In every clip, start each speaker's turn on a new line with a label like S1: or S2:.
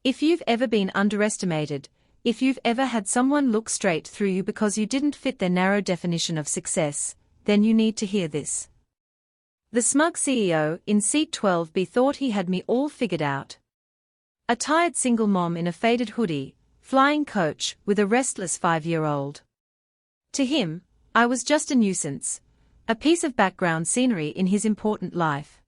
S1: If you've ever been underestimated, if you've ever had someone look straight through you because you didn't fit their narrow definition of success, then you need to hear this. The smug CEO in seat 12B thought he had me all figured out. A tired single mom in a faded hoodie, flying coach with a restless 5-year-old. To him, I was just a nuisance, a piece of background scenery in his important life.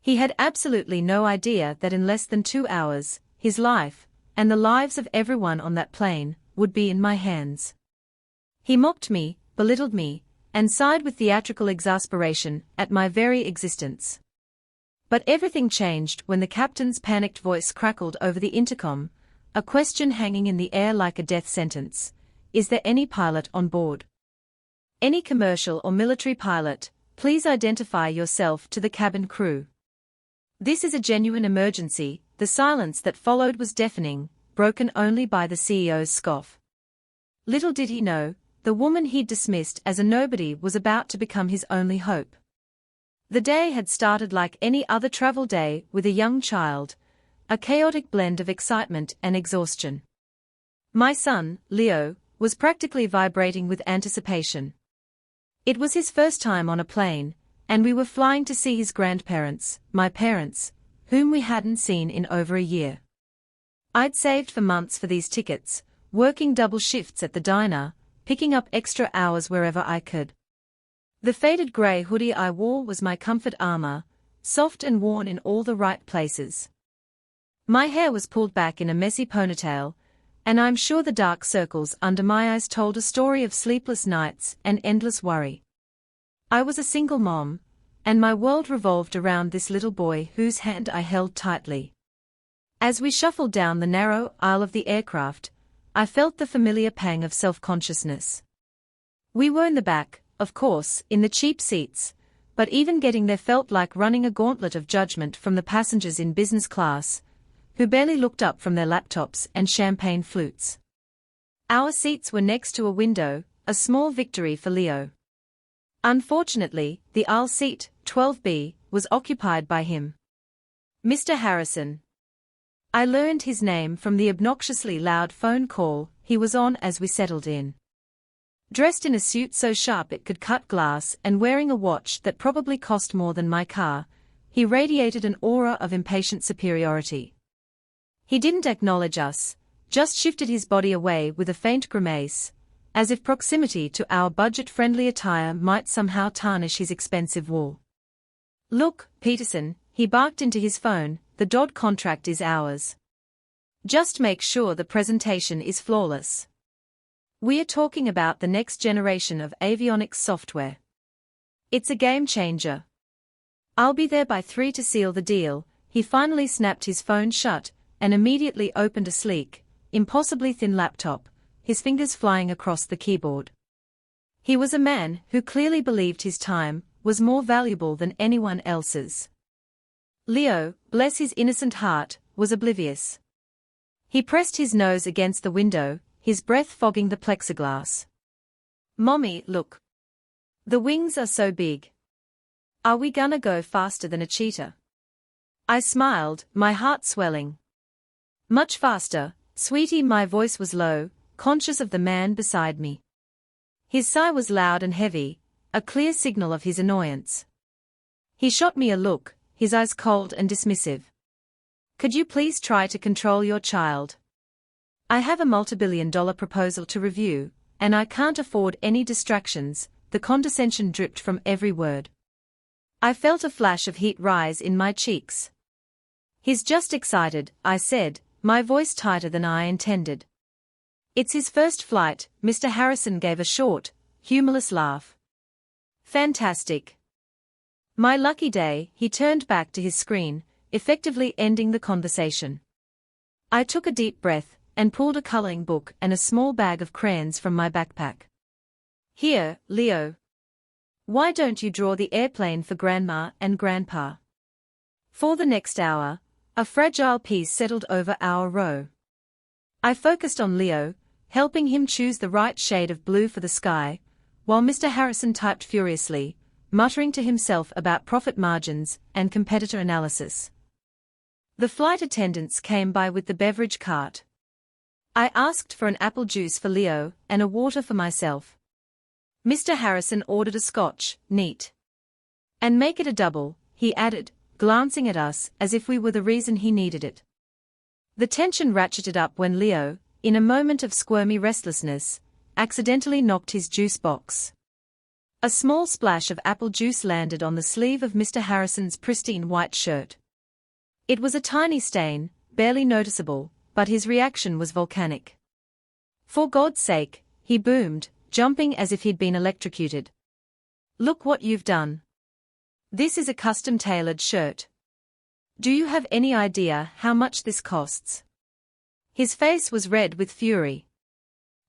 S1: He had absolutely no idea that in less than 2 hours, his life, and the lives of everyone on that plane, would be in my hands. He mocked me, belittled me, and sighed with theatrical exasperation at my very existence. But everything changed when the captain's panicked voice crackled over the intercom, a question hanging in the air like a death sentence. Is there any pilot on board? Any commercial or military pilot, please identify yourself to the cabin crew. This is a genuine emergency. The silence that followed was deafening, broken only by the CEO's scoff. Little did he know, the woman he'd dismissed as a nobody was about to become his only hope. The day had started like any other travel day with a young child, a chaotic blend of excitement and exhaustion. My son, Leo, was practically vibrating with anticipation. It was his first time on a plane, and we were flying to see his grandparents, my parents, whom we hadn't seen in over a year. I'd saved for months for these tickets, working double shifts at the diner, picking up extra hours wherever I could. The faded grey hoodie I wore was my comfort armor, soft and worn in all the right places. My hair was pulled back in a messy ponytail, and I'm sure the dark circles under my eyes told a story of sleepless nights and endless worry. I was a single mom, and my world revolved around this little boy whose hand I held tightly. As we shuffled down the narrow aisle of the aircraft, I felt the familiar pang of self-consciousness. We were in the back, of course, in the cheap seats, but even getting there felt like running a gauntlet of judgment from the passengers in business class, who barely looked up from their laptops and champagne flutes. Our seats were next to a window, a small victory for Leo. Unfortunately, the aisle seat, 12B, was occupied by him. Mr. Harrison. I learned his name from the obnoxiously loud phone call he was on as we settled in. Dressed in a suit so sharp it could cut glass and wearing a watch that probably cost more than my car, he radiated an aura of impatient superiority. He didn't acknowledge us, just shifted his body away with a faint grimace, as if proximity to our budget-friendly attire might somehow tarnish his expensive wool. Look, Peterson, he barked into his phone, the DoD contract is ours. Just make sure the presentation is flawless. We're talking about the next generation of avionics software. It's a game changer. I'll be there by 3 to seal the deal. He finally snapped his phone shut and immediately opened a sleek, impossibly thin laptop, his fingers flying across the keyboard. He was a man who clearly believed his time was more valuable than anyone else's. Leo, bless his innocent heart, was oblivious. He pressed his nose against the window, his breath fogging the plexiglass. Mommy, look. The wings are so big. Are we gonna go faster than a cheetah? I smiled, my heart swelling. Much faster, sweetie. My voice was low, conscious of the man beside me. His sigh was loud and heavy, a clear signal of his annoyance. He shot me a look, his eyes cold and dismissive. Could you please try to control your child? I have a multi-billion-dollar proposal to review, and I can't afford any distractions. The condescension dripped from every word. I felt a flash of heat rise in my cheeks. He's just excited, I said, my voice tighter than I intended. It's his first flight. Mr. Harrison gave a short, humorless laugh. Fantastic. My lucky day. He turned back to his screen, effectively ending the conversation. I took a deep breath and pulled a coloring book and a small bag of crayons from my backpack. Here, Leo. Why don't you draw the airplane for Grandma and Grandpa? For the next hour, a fragile peace settled over our row. I focused on Leo, helping him choose the right shade of blue for the sky, while Mr. Harrison typed furiously, muttering to himself about profit margins and competitor analysis. The flight attendants came by with the beverage cart. I asked for an apple juice for Leo and a water for myself. Mr. Harrison ordered a scotch, neat. And make it a double, he added, glancing at us as if we were the reason he needed it. The tension ratcheted up when Leo, in a moment of squirmy restlessness, accidentally knocked his juice box. A small splash of apple juice landed on the sleeve of Mr. Harrison's pristine white shirt. It was a tiny stain, barely noticeable, but his reaction was volcanic. "For God's sake," he boomed, jumping as if he'd been electrocuted. "Look what you've done. This is a custom-tailored shirt. Do you have any idea how much this costs?" His face was red with fury.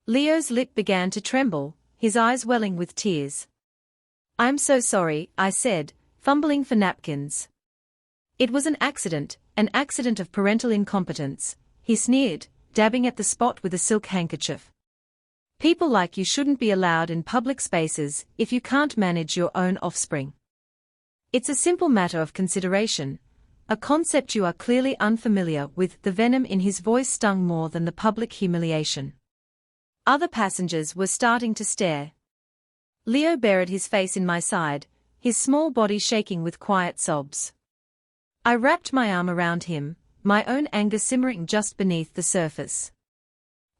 S1: Leo's lip began to tremble, his eyes welling with tears. "I'm so sorry," I said, fumbling for napkins. "It was an accident of parental incompetence," he sneered, dabbing at the spot with a silk handkerchief. "People like you shouldn't be allowed in public spaces if you can't manage your own offspring. It's a simple matter of consideration, a concept you are clearly unfamiliar with." The venom in his voice stung more than the public humiliation. Other passengers were starting to stare. Leo buried his face in my side, his small body shaking with quiet sobs. I wrapped my arm around him, my own anger simmering just beneath the surface.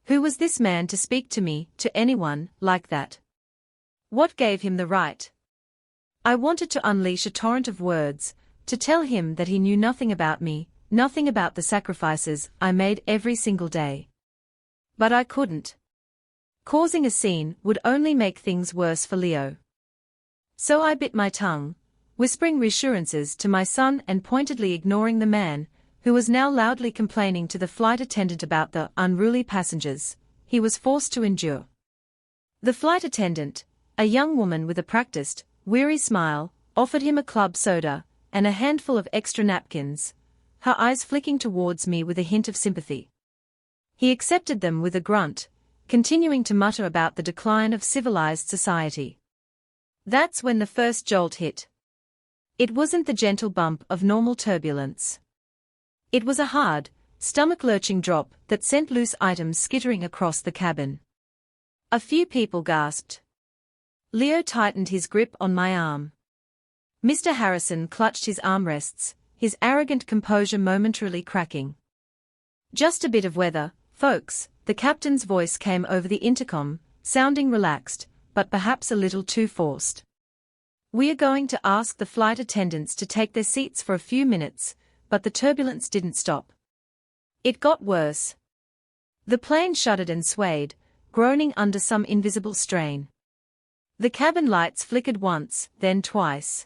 S1: Who was this man to speak to me, to anyone, like that? What gave him the right? I wanted to unleash a torrent of words, to tell him that he knew nothing about me, nothing about the sacrifices I made every single day. But I couldn't. Causing a scene would only make things worse for Leo. So I bit my tongue, whispering reassurances to my son and pointedly ignoring the man, who was now loudly complaining to the flight attendant about the unruly passengers he was forced to endure. The flight attendant, a young woman with a practiced, weary smile, offered him a club soda and a handful of extra napkins, her eyes flicking towards me with a hint of sympathy. He accepted them with a grunt, continuing to mutter about the decline of civilized society. That's when the first jolt hit. It wasn't the gentle bump of normal turbulence. It was a hard, stomach-lurching drop that sent loose items skittering across the cabin. A few people gasped. Leo tightened his grip on my arm. Mr. Harrison clutched his armrests, his arrogant composure momentarily cracking. "Just a bit of weather, folks," the captain's voice came over the intercom, sounding relaxed, but perhaps a little too forced. "We are going to ask the flight attendants to take their seats for a few minutes," but the turbulence didn't stop. It got worse. The plane shuddered and swayed, groaning under some invisible strain. The cabin lights flickered once, then twice.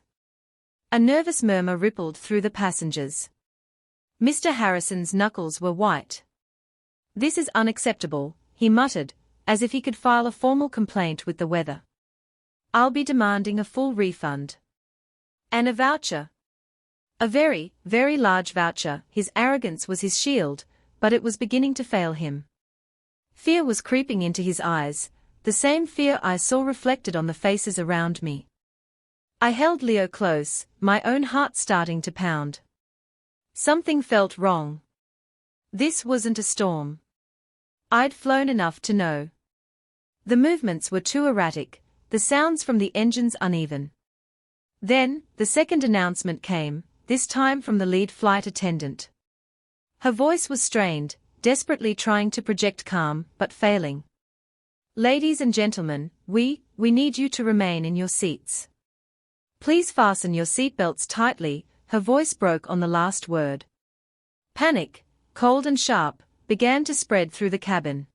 S1: A nervous murmur rippled through the passengers. Mr. Harrison's knuckles were white. "This is unacceptable," he muttered, as if he could file a formal complaint with the weather. "I'll be demanding a full refund. And a voucher. A very, very large voucher." His arrogance was his shield, but it was beginning to fail him. Fear was creeping into his eyes, the same fear I saw reflected on the faces around me. I held Leo close, my own heart starting to pound. Something felt wrong. This wasn't a storm. I'd flown enough to know. The movements were too erratic, the sounds from the engines uneven. Then, the second announcement came, this time from the lead flight attendant. Her voice was strained, desperately trying to project calm, but failing. "Ladies and gentlemen, we need you to remain in your seats. Please fasten your seatbelts tightly." Her voice broke on the last word. Panic, cold and sharp, began to spread through the cabin.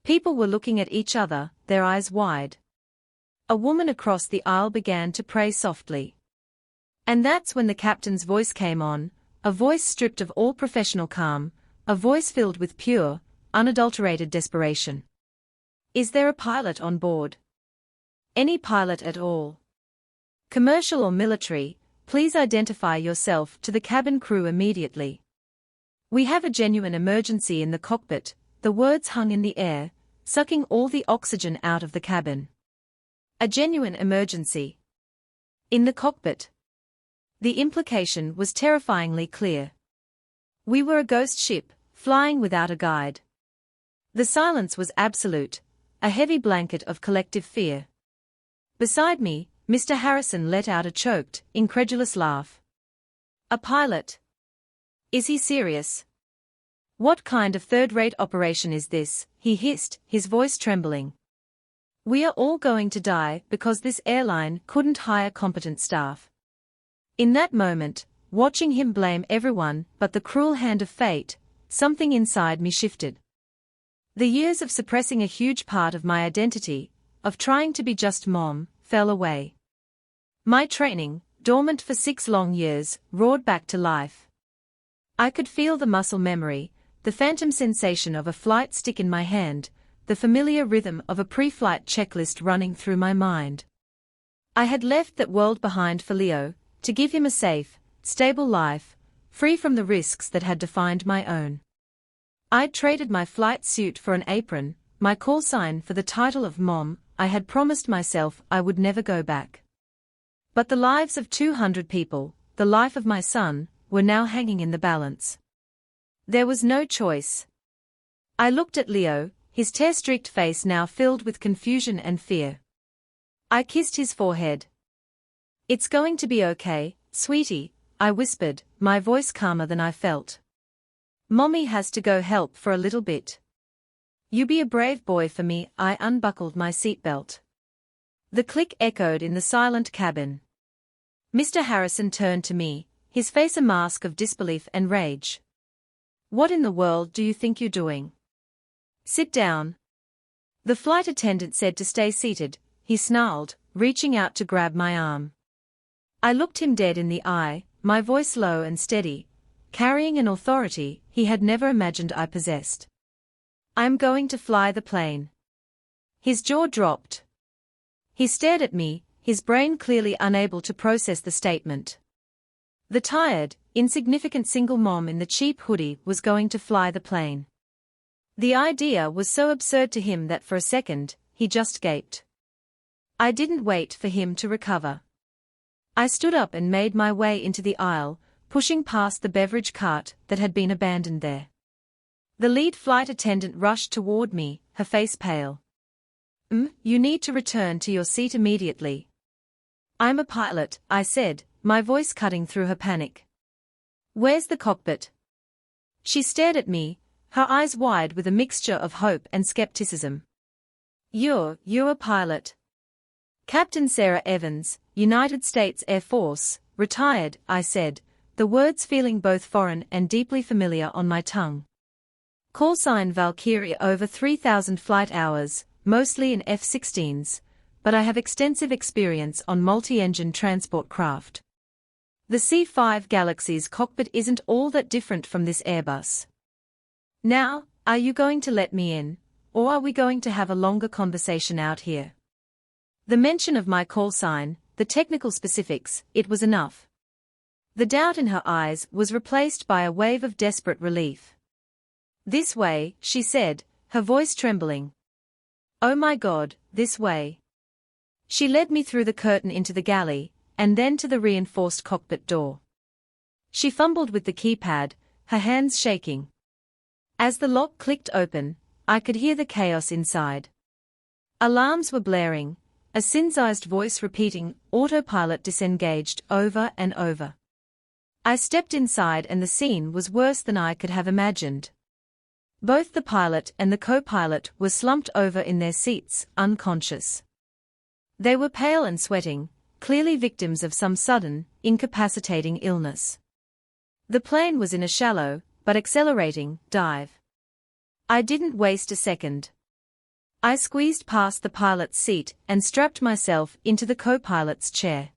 S1: People were looking at each other, their eyes wide. A woman across the aisle began to pray softly. And that's when the captain's voice came on, a voice stripped of all professional calm, a voice filled with pure, unadulterated desperation. "Is there a pilot on board? Any pilot at all? Commercial or military, please identify yourself to the cabin crew immediately. We have a genuine emergency in the cockpit." The words hung in the air, sucking all the oxygen out of the cabin. A genuine emergency. In the cockpit. The implication was terrifyingly clear. We were a ghost ship, flying without a guide. The silence was absolute, a heavy blanket of collective fear. Beside me, Mr. Harrison let out a choked, incredulous laugh. A pilot? Is he serious? What kind of third-rate operation is this? He hissed, his voice trembling. We are all going to die because this airline couldn't hire competent staff. In that moment, watching him blame everyone but the cruel hand of fate, something inside me shifted. The years of suppressing a huge part of my identity, of trying to be just mom, fell away. My training, dormant for 6 long years, roared back to life. I could feel the muscle memory, the phantom sensation of a flight stick in my hand, the familiar rhythm of a pre-flight checklist running through my mind. I had left that world behind for Leo, to give him a safe, stable life, free from the risks that had defined my own. I'd traded my flight suit for an apron, my call sign for the title of mom. I had promised myself I would never go back. But the lives of 200 people, the life of my son, were now hanging in the balance. There was no choice. I looked at Leo, his tear-streaked face now filled with confusion and fear. I kissed his forehead. It's going to be okay, sweetie, I whispered, my voice calmer than I felt. Mommy has to go help for a little bit. You be a brave boy for me. I unbuckled my seatbelt. The click echoed in the silent cabin. Mr. Harrison turned to me, his face a mask of disbelief and rage. What in the world do you think you're doing? Sit down. The flight attendant said to stay seated, he snarled, reaching out to grab my arm. I looked him dead in the eye, my voice low and steady, carrying an authority he had never imagined I possessed. I'm going to fly the plane. His jaw dropped. He stared at me, his brain clearly unable to process the statement. The tired, insignificant single mom in the cheap hoodie was going to fly the plane. The idea was so absurd to him that for a second, he just gaped. I didn't wait for him to recover. I stood up and made my way into the aisle, pushing past the beverage cart that had been abandoned there. The lead flight attendant rushed toward me, her face pale. You need to return to your seat immediately. I'm a pilot, I said, my voice cutting through her panic. Where's the cockpit? She stared at me, her eyes wide with a mixture of hope and skepticism. You're a pilot. Captain Sarah Evans, United States Air Force, retired, I said, the words feeling both foreign and deeply familiar on my tongue. Call sign Valkyrie, over 3,000 flight hours, mostly in F-16s, but I have extensive experience on multi-engine transport craft. The C-5 Galaxy's cockpit isn't all that different from this Airbus. Now, are you going to let me in, or are we going to have a longer conversation out here? The mention of my call sign, the technical specifics, it was enough. The doubt in her eyes was replaced by a wave of desperate relief. This way, she said, her voice trembling. Oh my God, this way. She led me through the curtain into the galley, and then to the reinforced cockpit door. She fumbled with the keypad, her hands shaking. As the lock clicked open, I could hear the chaos inside. Alarms were blaring, a synthesized voice repeating, autopilot disengaged, over and over. I stepped inside and the scene was worse than I could have imagined. Both the pilot and the co-pilot were slumped over in their seats, unconscious. They were pale and sweating, clearly victims of some sudden, incapacitating illness. The plane was in a shallow, but accelerating, dive. I didn't waste a second. I squeezed past the pilot's seat and strapped myself into the co-pilot's chair.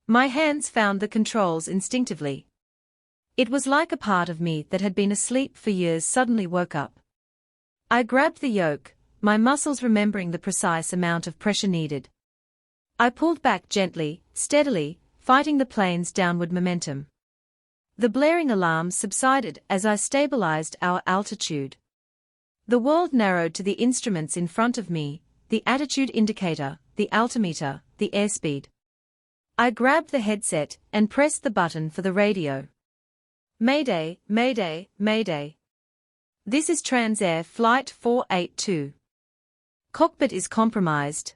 S1: My hands found the controls instinctively. It was like a part of me that had been asleep for years suddenly woke up. I grabbed the yoke, my muscles remembering the precise amount of pressure needed. I pulled back gently, steadily, fighting the plane's downward momentum. The blaring alarms subsided as I stabilized our altitude. The world narrowed to the instruments in front of me, the attitude indicator, the altimeter, the airspeed. I grabbed the headset and pressed the button for the radio. Mayday, Mayday, Mayday. This is Transair Flight 482. Cockpit is compromised.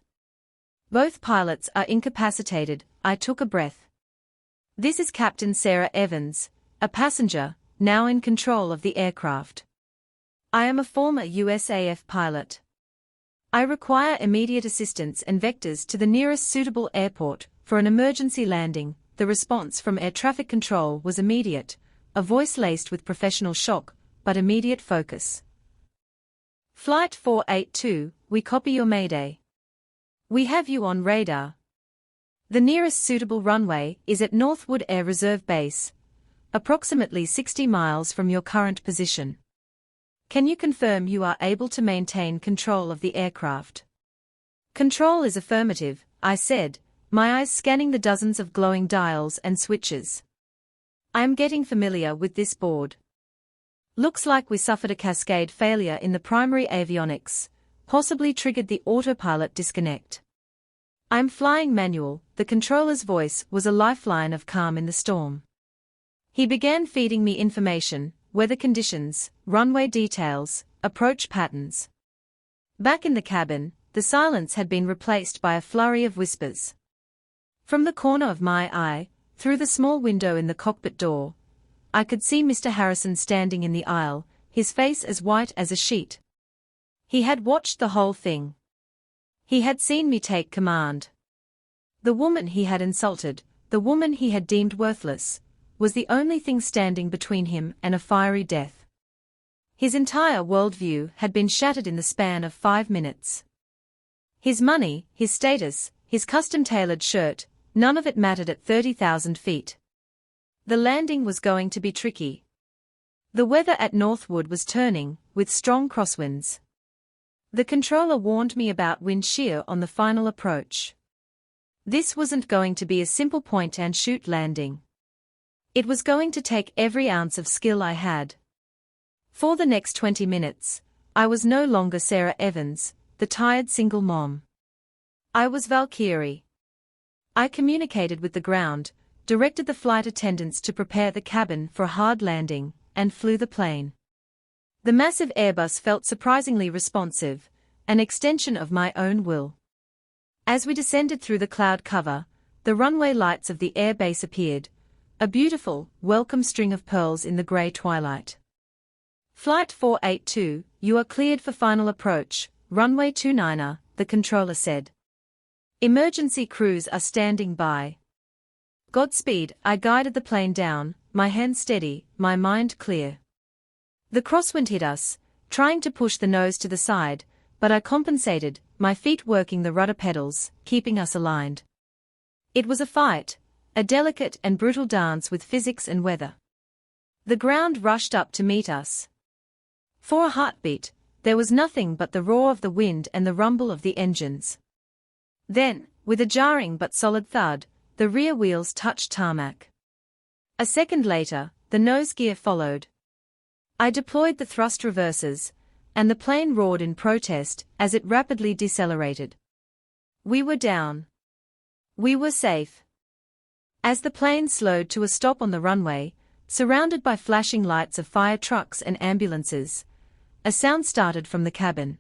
S1: Both pilots are incapacitated. I took a breath. This is Captain Sarah Evans, a passenger, now in control of the aircraft. I am a former USAF pilot. I require immediate assistance and vectors to the nearest suitable airport for an emergency landing. The response from air traffic control was immediate, a voice laced with professional shock, but immediate focus. Flight 482, we copy your mayday. We have you on radar. The nearest suitable runway is at Northwood Air Reserve Base, approximately 60 miles from your current position. Can you confirm you are able to maintain control of the aircraft? Control is affirmative, I said, my eyes scanning the dozens of glowing dials and switches. I am getting familiar with this board. Looks like we suffered a cascade failure in the primary avionics, possibly triggered the autopilot disconnect. I'm flying manual. The controller's voice was a lifeline of calm in the storm. He began feeding me information, weather conditions, runway details, approach patterns. Back in the cabin, the silence had been replaced by a flurry of whispers. From the corner of my eye, through the small window in the cockpit door, I could see Mr. Harrison standing in the aisle, his face as white as a sheet. He had watched the whole thing. He had seen me take command. The woman he had insulted, the woman he had deemed worthless, was the only thing standing between him and a fiery death. His entire worldview had been shattered in the span of 5 minutes. His money, his status, his custom-tailored shirt, none of it mattered at 30,000 feet. The landing was going to be tricky. The weather at Northwood was turning, with strong crosswinds. The controller warned me about wind shear on the final approach. This wasn't going to be a simple point-and-shoot landing. It was going to take every ounce of skill I had. For the next 20 minutes, I was no longer Sarah Evans, the tired single mom. I was Valkyrie. I communicated with the ground, directed the flight attendants to prepare the cabin for a hard landing, and flew the plane. The massive Airbus felt surprisingly responsive, an extension of my own will. As we descended through the cloud cover, the runway lights of the airbase appeared, a beautiful, welcome string of pearls in the grey twilight. Flight 482, you are cleared for final approach, runway 29er, the controller said. Emergency crews are standing by. Godspeed, I guided the plane down, my hand steady, my mind clear. The crosswind hit us, trying to push the nose to the side, but I compensated, my feet working the rudder pedals, keeping us aligned. It was a fight, a delicate and brutal dance with physics and weather. The ground rushed up to meet us. For a heartbeat, there was nothing but the roar of the wind and the rumble of the engines. Then, with a jarring but solid thud, the rear wheels touched tarmac. A second later, the nose gear followed. I deployed the thrust reversers, and the plane roared in protest as it rapidly decelerated. We were down. We were safe. As the plane slowed to a stop on the runway, surrounded by flashing lights of fire trucks and ambulances, a sound started from the cabin.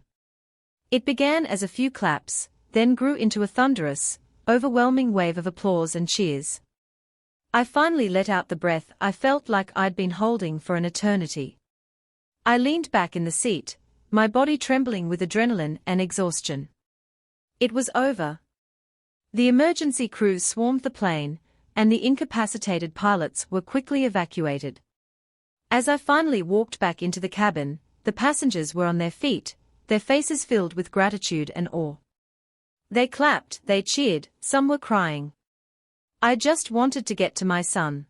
S1: It began as a few claps, then grew into a thunderous, overwhelming wave of applause and cheers. I finally let out the breath I felt like I'd been holding for an eternity. I leaned back in the seat, my body trembling with adrenaline and exhaustion. It was over. The emergency crews swarmed the plane, and the incapacitated pilots were quickly evacuated. As I finally walked back into the cabin, the passengers were on their feet, their faces filled with gratitude and awe. They clapped, they cheered, some were crying. I just wanted to get to my son.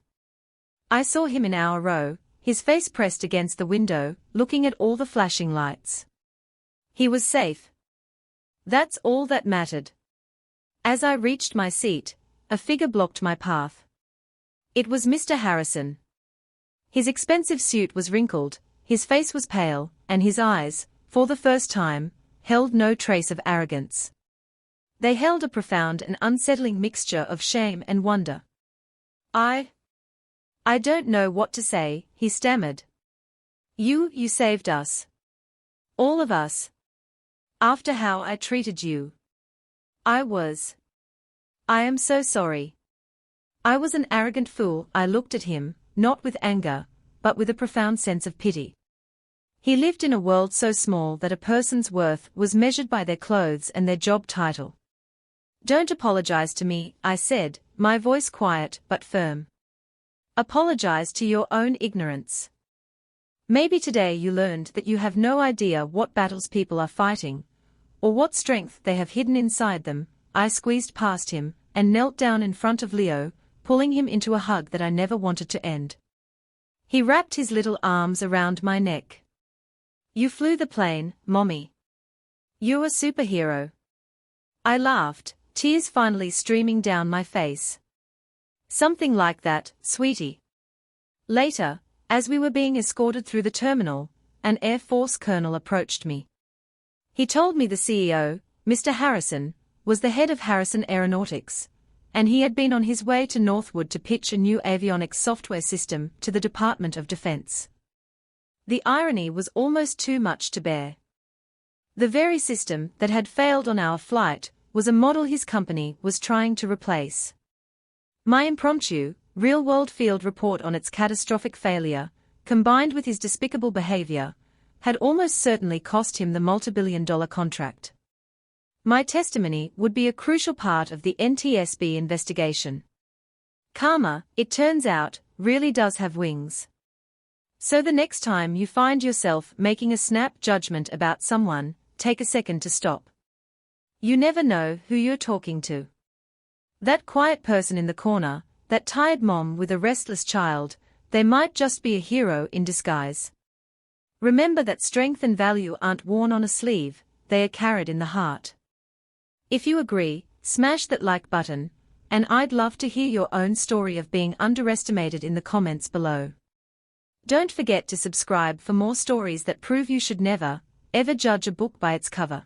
S1: I saw him in our row, his face pressed against the window, looking at all the flashing lights. He was safe. That's all that mattered. As I reached my seat, a figure blocked my path. It was Mr. Harrison. His expensive suit was wrinkled, his face was pale, and his eyes, for the first time, held no trace of arrogance. They held a profound and unsettling mixture of shame and wonder. I I don't know what to say, he stammered. You saved us. All of us. After how I treated you. I am so sorry. I was an arrogant fool. I looked at him, not with anger, but with a profound sense of pity. He lived in a world so small that a person's worth was measured by their clothes and their job title. Don't apologize to me, I said, my voice quiet but firm. Apologize to your own ignorance. Maybe today you learned that you have no idea what battles people are fighting, or what strength they have hidden inside them. I squeezed past him and knelt down in front of Leo, pulling him into a hug that I never wanted to end. He wrapped his little arms around my neck. You flew the plane, Mommy. You're a superhero. I laughed, tears finally streaming down my face. Something like that, sweetie. Later, as we were being escorted through the terminal, an Air Force colonel approached me. He told me the CEO, Mr. Harrison, was the head of Harrison Aeronautics, and he had been on his way to Northwood to pitch a new avionics software system to the Department of Defense. The irony was almost too much to bear. The very system that had failed on our flight was a model his company was trying to replace. My impromptu, real-world field report on its catastrophic failure, combined with his despicable behavior, had almost certainly cost him the multi-billion-dollar contract. My testimony would be a crucial part of the NTSB investigation. Karma, it turns out, really does have wings. So the next time you find yourself making a snap judgment about someone, take a second to stop. You never know who you're talking to. That quiet person in the corner, that tired mom with a restless child, they might just be a hero in disguise. Remember that strength and value aren't worn on a sleeve, they are carried in the heart. If you agree, smash that like button, and I'd love to hear your own story of being underestimated in the comments below. Don't forget to subscribe for more stories that prove you should never, ever judge a book by its cover.